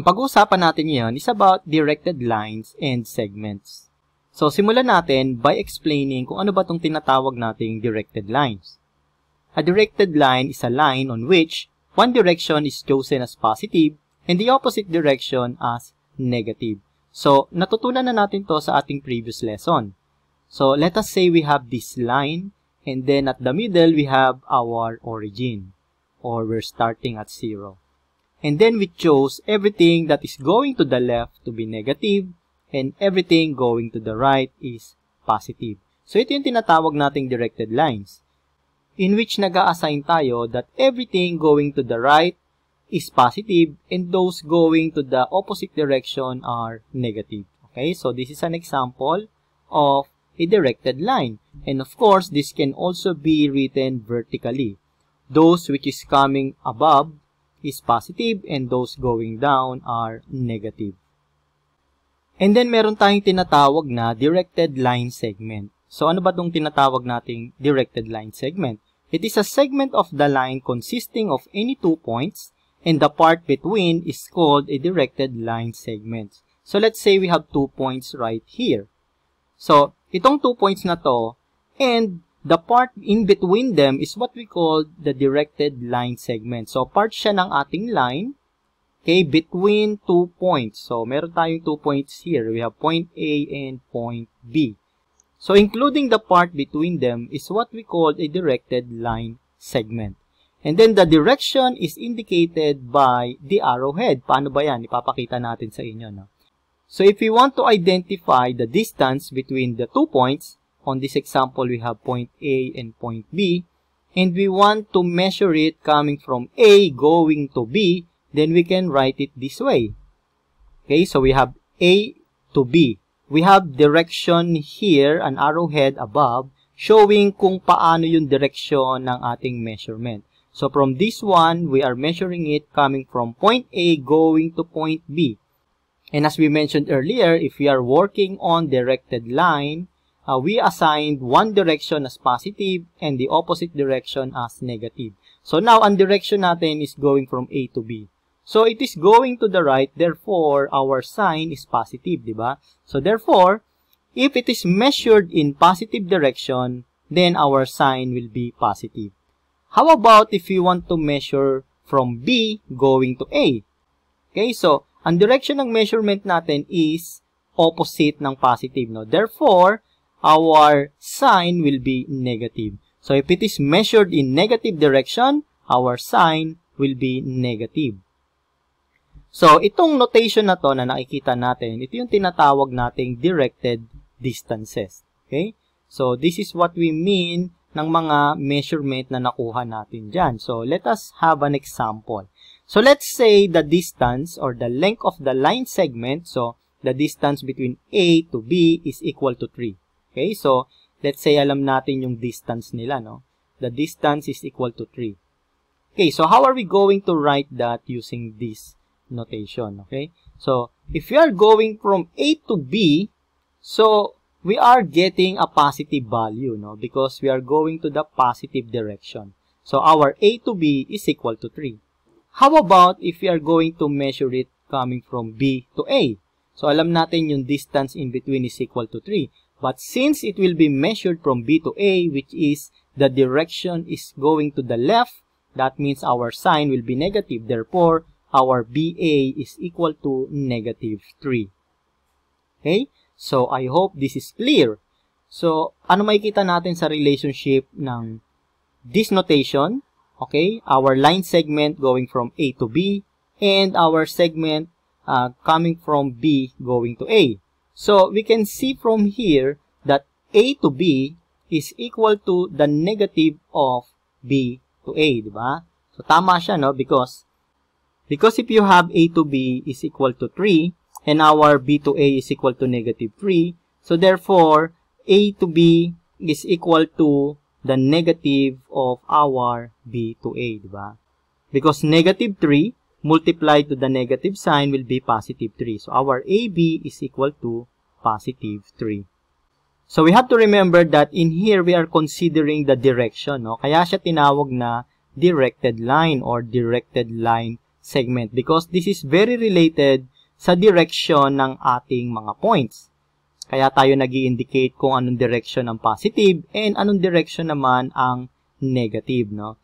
Ang pag-uusapan natin ngayon is about directed lines and segments. So, simulan natin by explaining kung ano ba itong tinatawag nating directed lines. A directed line is a line on which one direction is chosen as positive and the opposite direction as negative. So, natutunan na natin to sa ating previous lesson. So, let us say we have this line and then at the middle we have our origin, or we're starting at 0. And then we chose everything that is going to the left to be negative and everything going to the right is positive. So, ito yung tinatawag nating directed lines, in which nag-a-assign tayo that everything going to the right is positive and those going to the opposite direction are negative. Okay, so this is an example of a directed line. And of course, this can also be written vertically. Those which is coming above is positive and those going down are negative. And then meron tayong tinatawag na directed line segment. So ano ba itong tinatawag nating directed line segment? It is a segment of the line consisting of any 2 points and the part between is called a directed line segment. So let's say we have 2 points right here. So itong 2 points na to and the part in between them is what we call the directed line segment. So, part siya ng ating line, okay, between 2 points. So, meron tayong 2 points here. We have point A and point B. So, including the part between them is what we call a directed line segment. And then, the direction is indicated by the arrowhead. Paano ba yan? Ipapakita natin sa inyo, no? So, if we want to identify the distance between the 2 points, on this example, we have point A and point B, and we want to measure it coming from A going to B, then we can write it this way. Okay, so we have A to B. We have direction here, an arrowhead above, showing kung paano yung direction ng ating measurement. So from this one, we are measuring it coming from point A going to point B. And as we mentioned earlier, if we are working on directed line, we assigned one direction as positive and the opposite direction as negative. So now, ang direction natin is going from A to B. So it is going to the right, therefore, our sign is positive, di ba? So therefore, if it is measured in positive direction, then our sign will be positive. How about if we want to measure from B going to A? Okay, so ang direction ng measurement natin is opposite ng positive, no? Therefore, our sign will be negative. So, if it is measured in negative direction, our sign will be negative. So, itong notation na to na nakikita natin, ito yung tinatawag nating directed distances. Okay? So, this is what we mean ng mga measurement na nakuha natin dyan. So, let us have an example. So, let's say the distance or the length of the line segment, so, the distance between A to B is equal to 3. Okay, so, let's say alam natin yung distance nila, no? The distance is equal to 3. Okay, so how are we going to write that using this notation, okay? So, if we are going from A to B, so, we are getting a positive value, no? Because we are going to the positive direction. So, our A to B is equal to 3. How about if we are going to measure it coming from B to A? So, alam natin yung distance in between is equal to 3. But since it will be measured from B to A, which is the direction is going to the left, that means our sign will be negative. Therefore, our BA is equal to negative 3. Okay? So, I hope this is clear. So, ano makikita natin sa relationship ng this notation? Okay? Our line segment going from A to B and our segment coming from B going to A. So, we can see from here that A to B is equal to the negative of B to A, di ba? So, tama siya, no? Because if you have A to B is equal to 3 and our B to A is equal to negative 3, so therefore, A to B is equal to the negative of our B to A, di ba? Because negative 3 multiplied to the negative sign will be positive 3. So, our AB is equal to positive 3. So, we have to remember that in here, we are considering the direction, no? Kaya siya tinawag na directed line or directed line segment because this is very related sa direction ng ating mga points. Kaya tayo nag-i-indicate kung anong direction ang positive and anong direction naman ang negative, no?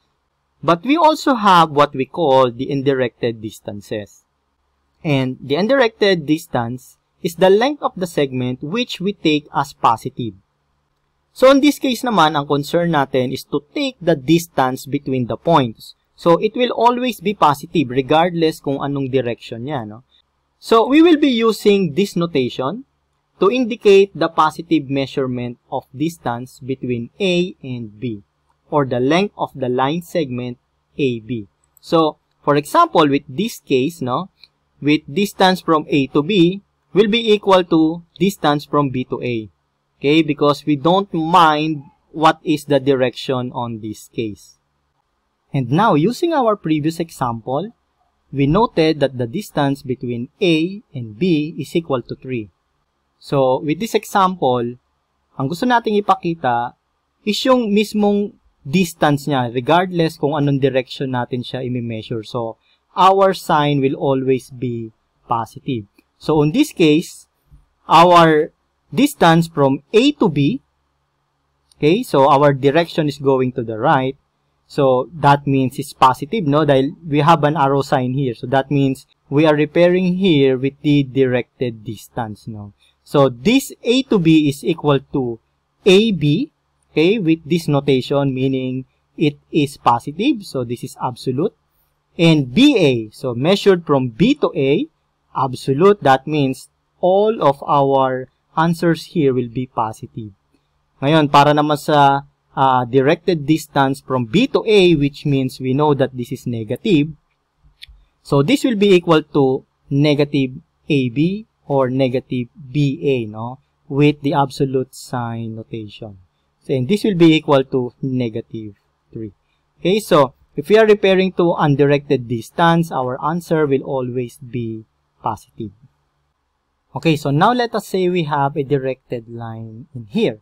But we also have what we call the indirected distances. And the indirected distance is the length of the segment which we take as positive. So in this case naman, ang concern natin is to take the distance between the points. So it will always be positive regardless kung anong direction niya, no? So we will be using this notation to indicate the positive measurement of distance between A and B, or the length of the line segment AB. So, for example, with this case, no, with distance from A to B will be equal to distance from B to A. Okay, because we don't mind what is the direction on this case. And now, using our previous example, we noted that the distance between A and B is equal to 3. So, with this example, ang gusto nating ipakita is yung mismong distance niya, regardless kung anong direction natin siya i-measure. So, our sign will always be positive. So, in this case, our distance from A to B, okay, so our direction is going to the right. So, that means it's positive, no? Dahil we have an arrow sign here. So, that means we are repairing here with the directed distance, no? So, this A to B is equal to AB, okay, with this notation, meaning it is positive. So, this is absolute. And BA, so measured from B to A, absolute. That means all of our answers here will be positive. Ngayon, para naman sa directed distance from B to A, which means we know that this is negative. So, this will be equal to negative AB or negative BA, no? With the absolute sign notation. So, and this will be equal to negative 3. Okay, so, if we are referring to undirected distance, our answer will always be positive. Okay, so now let us say we have a directed line in here.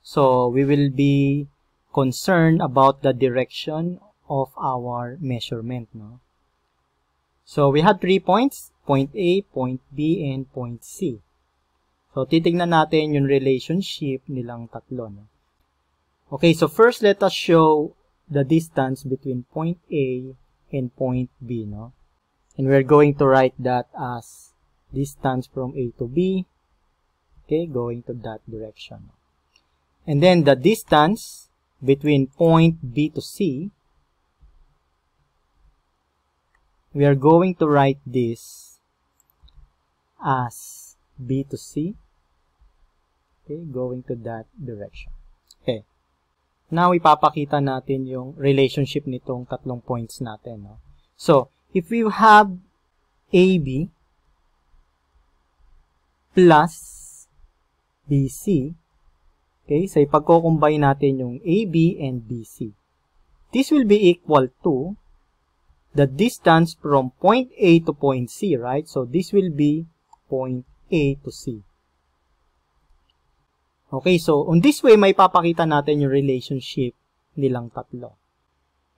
So, we will be concerned about the direction of our measurement, no? So, we have 3 points, point A, point B, and point C. So, titignan natin yung relationship nilang tatlo, no? Okay, so first, let us show the distance between point A and point B, no? And we're going to write that as distance from A to B, okay, going to that direction. And then the distance between point B to C, we are going to write this as B to C, okay, going to that direction. Okay. Now, ipapakita natin yung relationship nitong tatlong points natin, no? So, if we have AB plus BC, okay, so ipagko-combine natin yung AB and BC. This will be equal to the distance from point A to point C, right? So, this will be point A to C. Okay, so on this way, may papakita natin yung relationship nilang tatlo.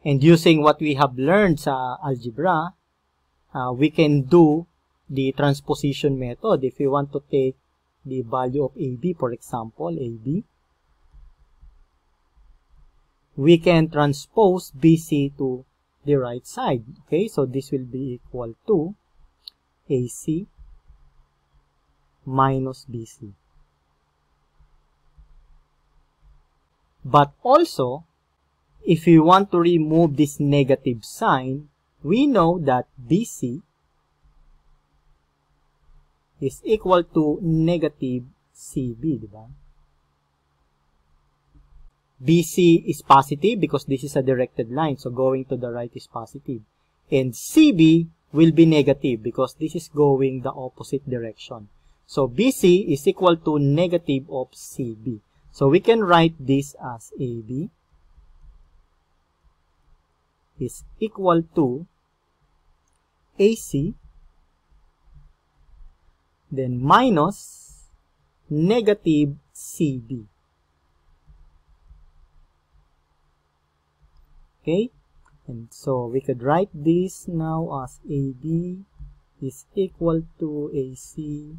And using what we have learned sa algebra, we can do the transposition method. If we want to take the value of AB, for example, AB, we can transpose BC to the right side. Okay, so this will be equal to AC minus BC. But also, if we want to remove this negative sign, we know that BC is equal to negative CB, diba? BC is positive because this is a directed line, so going to the right is positive. And CB will be negative because this is going the opposite direction. So BC is equal to negative of CB. So we can write this as AB is equal to AC then minus negative CB. Okay? And so we could write this now as AB is equal to AC.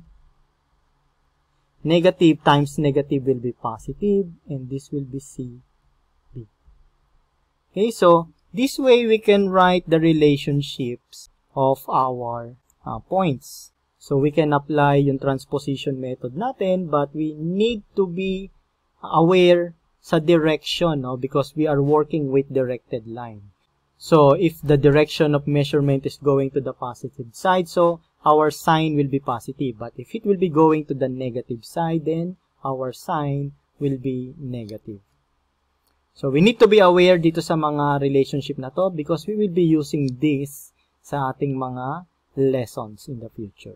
Negative times negative will be positive, and this will be CB. Okay, so this way we can write the relationships of our points. So we can apply yung transposition method natin, but we need to be aware sa direction, no? Because we are working with directed line. So if the direction of measurement is going to the positive side, so our sign will be positive. But if it will be going to the negative side, then our sign will be negative. So we need to be aware dito sa mga relationship na to because we will be using this sa ating mga lessons in the future.